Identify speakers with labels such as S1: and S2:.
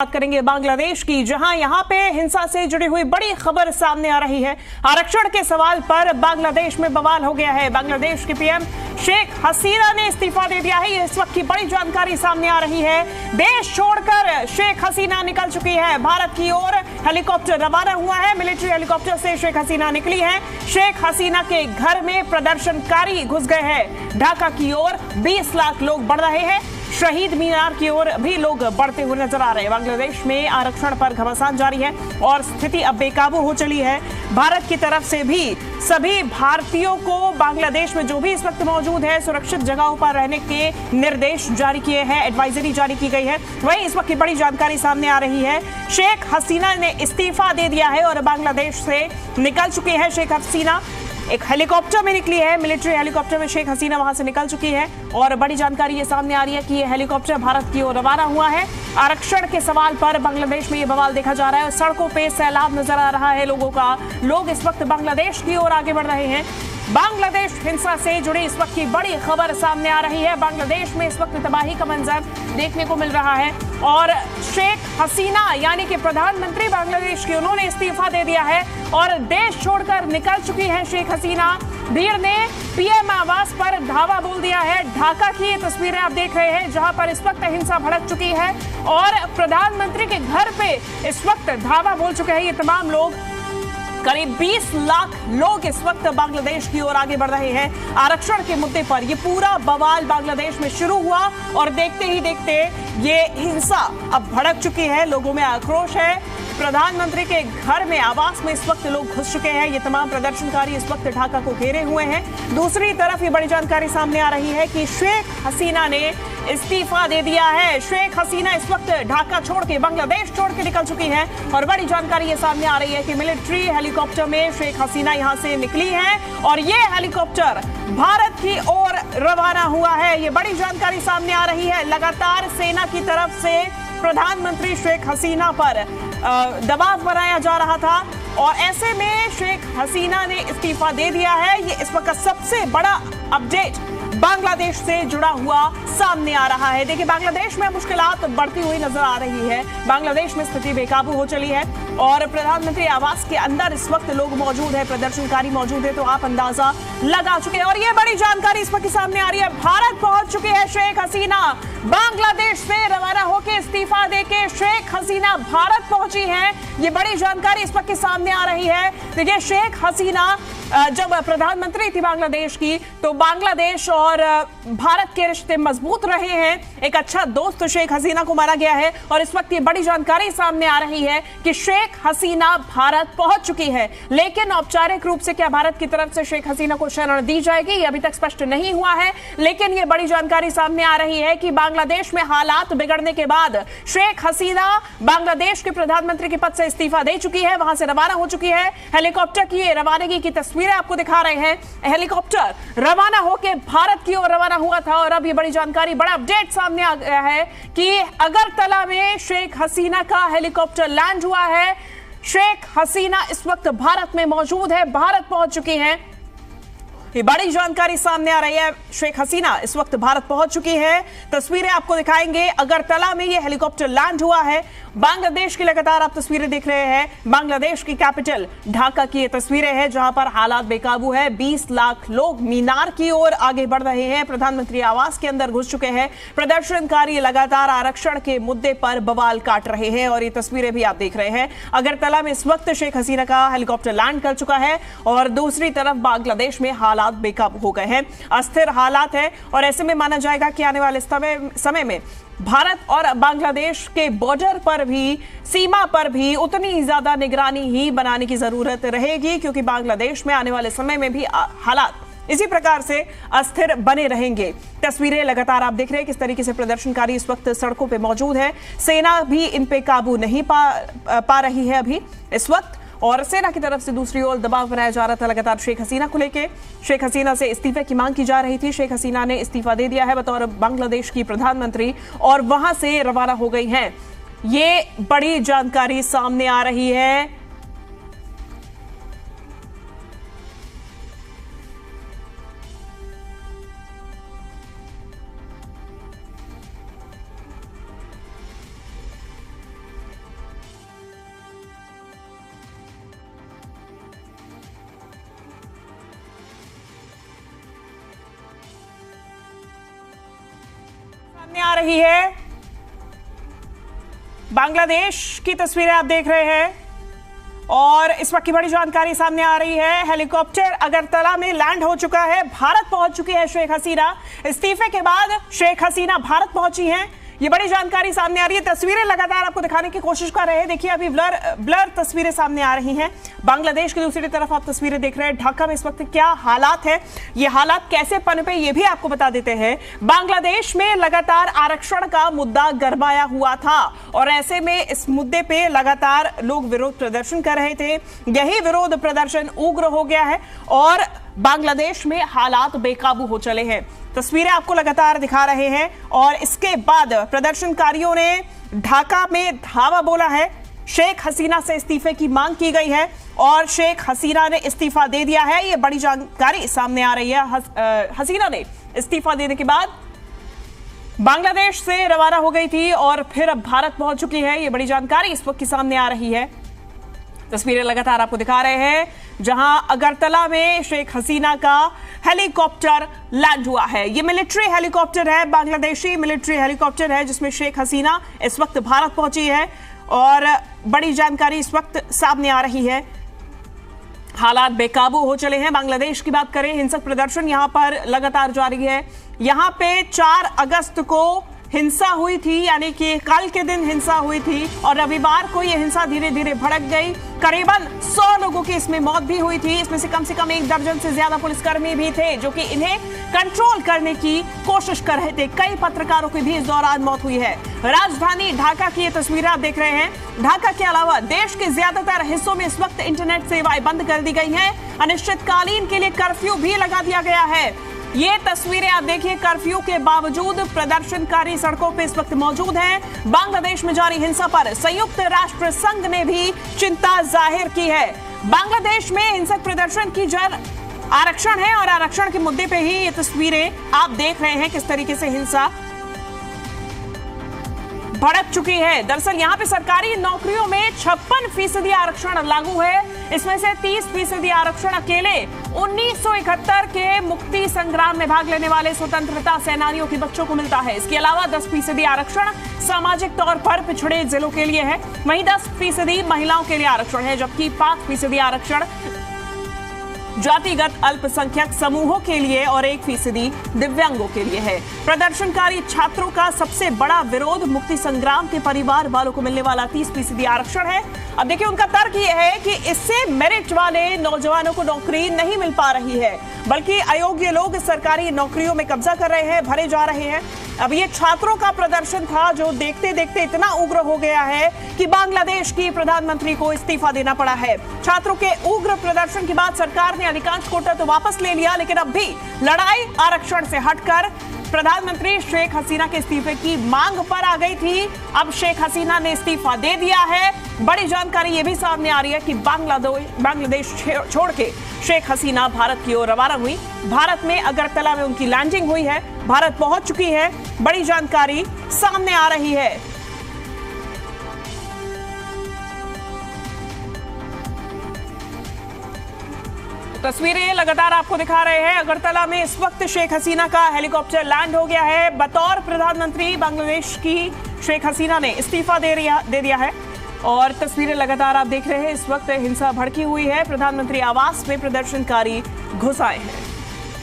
S1: बात करेंगे बांग्लादेश की, जहां यहां पे हिंसा से जुड़ी हुई बड़ी खबर सामने आ रही है। आरक्षण के सवाल पर बांग्लादेश में बवाल हो गया है। बांग्लादेश की पीएम शेख हसीना ने इस्तीफा दे दिया है। इस वक्त की बड़ी जानकारी सामने आ रही है। देश छोड़कर शेख हसीना निकल चुकी है। भारत की ओर हेलीकॉप्टर रवाना हुआ है। मिलिट्री हेलीकॉप्टर से शेख हसीना निकली है। शेख हसीना के घर में प्रदर्शनकारी घुस गए हैं। ढाका की ओर 20 लाख लोग बढ़ रहे हैं। शहीद मीनार की ओर भी लोग बढ़ते हुए नजर आ रहे हैं। बांग्लादेश में आरक्षण पर घमासान जारी है और स्थिति अब बेकाबू हो चली है। भारत की तरफ से भी सभी भारतीयों को बांग्लादेश में जो भी इस वक्त मौजूद है सुरक्षित जगहों पर रहने के निर्देश जारी किए हैं, एडवाइजरी जारी की गई है। वहीं इस वक्त की बड़ी जानकारी सामने आ रही है। शेख हसीना ने इस्तीफा दे दिया है और बांग्लादेश से निकल चुकी है शेख हसीना। एक हेलीकॉप्टर में निकली है, मिलिट्री हेलीकॉप्टर में शेख हसीना वहां से निकल चुकी है और बड़ी जानकारी ये सामने आ रही है कि ये हेलीकॉप्टर भारत की ओर रवाना हुआ है। आरक्षण के सवाल पर बांग्लादेश में ये बवाल देखा जा रहा है। सड़कों पे सैलाब नजर आ रहा है लोगों का। लोग इस वक्त बांग्लादेश की ओर आगे बढ़ रहे हैं। बांग्लादेश हिंसा से जुड़ी इस वक्त की बड़ी खबर सामने आ रही है। बांग्लादेश में इस वक्त तबाही का मंजर देखने को मिल रहा है और शेख हसीना यानी कि प्रधानमंत्री बांग्लादेश की, उन्होंने इस्तीफा दे दिया है और देश छोड़कर निकल चुकी है शेख हसीना। भीड़ ने पीएम आवास पर धावा बोल दिया है। ढाका की ये तस्वीरें आप देख रहे हैं जहां पर इस वक्त हिंसा भड़क चुकी है और प्रधानमंत्री के घर पे इस वक्त धावा बोल चुके हैं ये तमाम लोग। करीब 20 लाख लोग इस वक्त बांग्लादेश की ओर आगे बढ़ रहे हैं। आरक्षण के मुद्दे पर यह पूरा बवाल बांग्लादेश में शुरू हुआ और देखते ही देखते ये हिंसा अब भड़क चुकी है। लोगों में आक्रोश है। प्रधानमंत्री के घर में, आवास में इस वक्त लोग घुस चुके हैं। ये तमाम प्रदर्शनकारी इस वक्त ढाका को घेरे हुए हैं। दूसरी तरफ ये बड़ी जानकारी सामने आ रही है कि शेख हसीना ने इस्तीफा दे दिया है। शेख हसीना इस वक्त ढाका छोड़ के, बांग्लादेश छोड़ के निकल चुकी है और बड़ी जानकारी ये सामने आ रही है कि मिलिट्री हेलीकॉप्टर में शेख हसीना यहां से निकली है और ये हेलीकॉप्टर भारत की ओर रवाना हुआ है। ये बड़ी जानकारी सामने आ रही है। लगातार सेना की तरफ से प्रधानमंत्री शेख हसीना पर दबाव बनाया जा रहा था और ऐसे में शेख हसीना ने इस्तीफा दे दिया है। ये इस वक्त सबसे बड़ा अपडेट बांग्लादेश से जुड़ा हुआ सामने आ रहा है। देखिए, बांग्लादेश में मुश्किलात बढ़ती हुई नजर आ रही है। बांग्लादेश में स्थिति बेकाबू हो चली है और प्रधानमंत्री आवास के अंदर इस वक्त लोग मौजूद है, प्रदर्शनकारी मौजूद है, तो आप अंदाजा लगा चुके हैं। और ये बड़ी जानकारी इस वक्त सामने आ रही है। भारत पहुंच चुकी है शेख हसीना। बांग्लादेश से रवाना होकर इस्तीफा देके शेख हसीना भारत पहुंची है। ये बड़ी जानकारी इस वक्त सामने आ रही है। देखिए, शेख हसीना जब प्रधानमंत्री थी बांग्लादेश की तो बांग्लादेश और भारत के रिश्ते मजबूत रहे हैं। एक अच्छा दोस्त शेख हसीना को माना गया है और इस वक्त ये बड़ी जानकारी सामने आ रही है कि शेख हसीना भारत पहुंच चुकी है। लेकिन औपचारिक रूप से क्या भारत की तरफ से शेख हसीना को शरण दी जाएगी, ये अभी तक स्पष्ट नहीं हुआ है। लेकिन ये बड़ी जानकारी सामने आ रही है कि बांग्लादेश में हालात बिगड़ने के बाद शेख हसीना बांग्लादेश के प्रधानमंत्री के पद से इस्तीफा दे चुकी है, वहां से रवाना हो चुकी है। हेलीकॉप्टर की रवानगी की तस्वीरें आपको दिखा रहे हैं। हेलीकॉप्टर रवाना होकर भारत की ओर रवाना हुआ था और अब ये बड़ी जानकारी, बड़ा अपडेट सामने आ गया है कि अगरतला में शेख हसीना का हेलीकॉप्टर लैंड हुआ है। शेख हसीना इस वक्त भारत में मौजूद है, भारत पहुंच चुकी हैं। ये बड़ी जानकारी सामने आ रही है। शेख हसीना इस वक्त भारत पहुंच चुकी है। तस्वीरें आपको दिखाएंगे। अगरतला में ये हेलीकॉप्टर लैंड हुआ है। बांग्लादेश की लगातार आप तस्वीरें देख रहे हैं। बांग्लादेश की कैपिटल ढाका की ये तस्वीरें हैं जहां पर हालात बेकाबू है। 20 लाख लोग मीनार की ओर आगे बढ़ रहे हैं। प्रधानमंत्री आवास के अंदर घुस चुके हैं। प्रदर्शनकारी लगातार आरक्षण के मुद्दे पर बवाल काट रहे हैं और ये तस्वीरें भी आप देख रहे हैं। अगरतला में इस वक्त शेख हसीना का हेलीकॉप्टर लैंड कर चुका है और दूसरी तरफ बांग्लादेश में हालात बेकाबू हो गए हैं। अस्थिर हालात है और ऐसे में माना जाएगा कि आने वाले समय में भारत और बांग्लादेश के बॉर्डर पर भी, सीमा पर भी उतनी ज्यादा निगरानी ही बनाने की जरूरत रहेगी क्योंकि बांग्लादेश में आने वाले समय में भी हालात इसी प्रकार से अस्थिर बने रहेंगे। तस्वीरें लगातार आप देख रहे हैं किस तरीके से प्रदर्शनकारी इस वक्त सड़कों पे मौजूद है। सेना भी इन पे काबू नहीं पा रही है अभी इस वक्त और सेना की तरफ से दूसरी ओर दबाव बनाया जा रहा था लगातार शेख हसीना को लेके। शेख हसीना से इस्तीफे की मांग की जा रही थी। शेख हसीना ने इस्तीफा दे दिया है बतौर बांग्लादेश की प्रधानमंत्री और वहां से रवाना हो गई हैं। ये बड़ी जानकारी सामने आ रही है। आ रही है बांग्लादेश की तस्वीरें आप देख रहे हैं और इस वक्त की बड़ी जानकारी सामने आ रही है। हेलीकॉप्टर अगरतला में लैंड हो चुका है। भारत पहुंच चुकी है शेख हसीना। इस्तीफे के बाद शेख हसीना भारत पहुंची हैं। ये बड़ी जानकारी सामने आ रही है। तस्वीरें लगातार आपको दिखाने की कोशिश कर रहे हैं। देखिए अभी ब्लर तस्वीरें सामने आ रही हैं। बांग्लादेश की दूसरी तरफ आप तस्वीरें देख रहे हैं। ढाका में इस वक्त क्या हालात है, ये हालात कैसे पनपे, ये भी आपको बता देते हैं। बांग्लादेश में लगातार आरक्षण का मुद्दा गरमाया हुआ था और ऐसे में इस मुद्दे पे लगातार लोग विरोध प्रदर्शन कर रहे थे। यही विरोध प्रदर्शन उग्र हो गया है और बांग्लादेश में हालात बेकाबू हो चले हैं। तस्वीरें आपको लगातार दिखा रहे हैं और इसके बाद प्रदर्शनकारियों ने ढाका में धावा बोला है। शेख हसीना से इस्तीफे की मांग की गई है और शेख हसीना ने इस्तीफा दे दिया है। ये बड़ी जानकारी सामने आ रही है। हसीना ने इस्तीफा देने के बाद बांग्लादेश से रवाना हो गई थी और फिर अब भारत पहुंच चुकी है। ये बड़ी जानकारी इस वक्त की सामने आ रही है। तस्वीरें लगातार आपको दिखा रहे हैं जहां अगरतला में शेख हसीना का हेलीकॉप्टर लैंड हुआ है। ये मिलिट्री हेलीकॉप्टर है, बांग्लादेशी मिलिट्री हेलीकॉप्टर है जिसमें शेख हसीना इस वक्त भारत पहुंची है और बड़ी जानकारी इस वक्त सामने आ रही है। हालात बेकाबू हो चले हैं। बांग्लादेश की बात करें, हिंसक प्रदर्शन यहां पर लगातार जारी है। यहां पे 4 अगस्त को हिंसा हुई थी, यानी कि कल के दिन हिंसा हुई थी और रविवार को यह हिंसा धीरे धीरे भड़क गई। करीबन 100 लोगों की इसमें मौत भी हुई थी। इसमें से कम 1 दर्जन से ज्यादा पुलिसकर्मी भी थे जो कि इन्हें कंट्रोल करने की कोशिश कर रहे थे। कई पत्रकारों की भी इस दौरान मौत हुई है। राजधानी ढाका की ये तस्वीरें आप देख रहे हैं। ढाका के अलावा देश के ज्यादातर हिस्सों में इस वक्त इंटरनेट सेवाएं बंद कर दी गई हैं। अनिश्चितकालीन के लिए कर्फ्यू भी लगा दिया गया है। ये तस्वीरें आप देखिए, कर्फ्यू के बावजूद प्रदर्शनकारी सड़कों पे इस वक्त मौजूद हैं। बांग्लादेश में जारी हिंसा पर संयुक्त राष्ट्र संघ ने भी चिंता जाहिर की है। बांग्लादेश में हिंसक प्रदर्शन की जड़ आरक्षण है और आरक्षण के मुद्दे पे ही ये तस्वीरें आप देख रहे हैं किस तरीके से हिंसा भड़क चुकी है। दरअसल यहाँ पे सरकारी नौकरियों में 56% आरक्षण लागू है। इसमें से 30% आरक्षण अकेले 1971 के मुक्ति संग्राम में भाग लेने वाले स्वतंत्रता सेनानियों के बच्चों को मिलता है। इसके अलावा 10% आरक्षण सामाजिक तौर पर पिछड़े जिलों के लिए है। वहीं 10% महिलाओं के लिए आरक्षण है, जबकि 5% आरक्षण जातिगत अल्पसंख्यक समूहों के लिए और 1% दिव्यांगों के लिए है। प्रदर्शनकारी छात्रों का सबसे बड़ा विरोध मुक्ति संग्राम के परिवार वालों को मिलने वाला 30% आरक्षण है। अब देखिए उनका तर्क यह है कि इससे मेरिट वाले नौजवानों को नौकरी नहीं मिल पा रही है, बल्कि अयोग्य लोग सरकारी नौकरियों में कब्जा कर रहे हैं, भरे जा रहे हैं। अब ये छात्रों का प्रदर्शन था जो देखते देखते इतना उग्र हो गया है कि बांग्लादेश की प्रधानमंत्री को इस्तीफा देना पड़ा है। छात्रों के उग्र प्रदर्शन के बाद सरकार ने अधिकांश कोटा तो वापस ले लिया, लेकिन अब भी लड़ाई आरक्षण से हटकर प्रधानमंत्री शेख हसीना के इस्तीफे की मांग पर आ गई थी। अब शेख हसीना ने इस्तीफा दे दिया है। बड़ी जानकारी यह भी सामने आ रही है कि बांग्लादेश छोड़ के शेख हसीना भारत की ओर रवाना हुई। भारत में अगरतला में उनकी लैंडिंग हुई है, भारत पहुंच चुकी है। बड़ी जानकारी सामने आ रही है। तस्वीरें लगातार आपको दिखा रहे हैं। अगरतला में इस वक्त शेख हसीना का हेलीकॉप्टर लैंड हो गया है। बतौर प्रधानमंत्री बांग्लादेश की शेख हसीना ने इस्तीफा दे दिया है और तस्वीरें लगातार आप देख रहे हैं। इस वक्त हिंसा भड़की हुई है। प्रधानमंत्री आवास में प्रदर्शनकारी घुस आए हैं।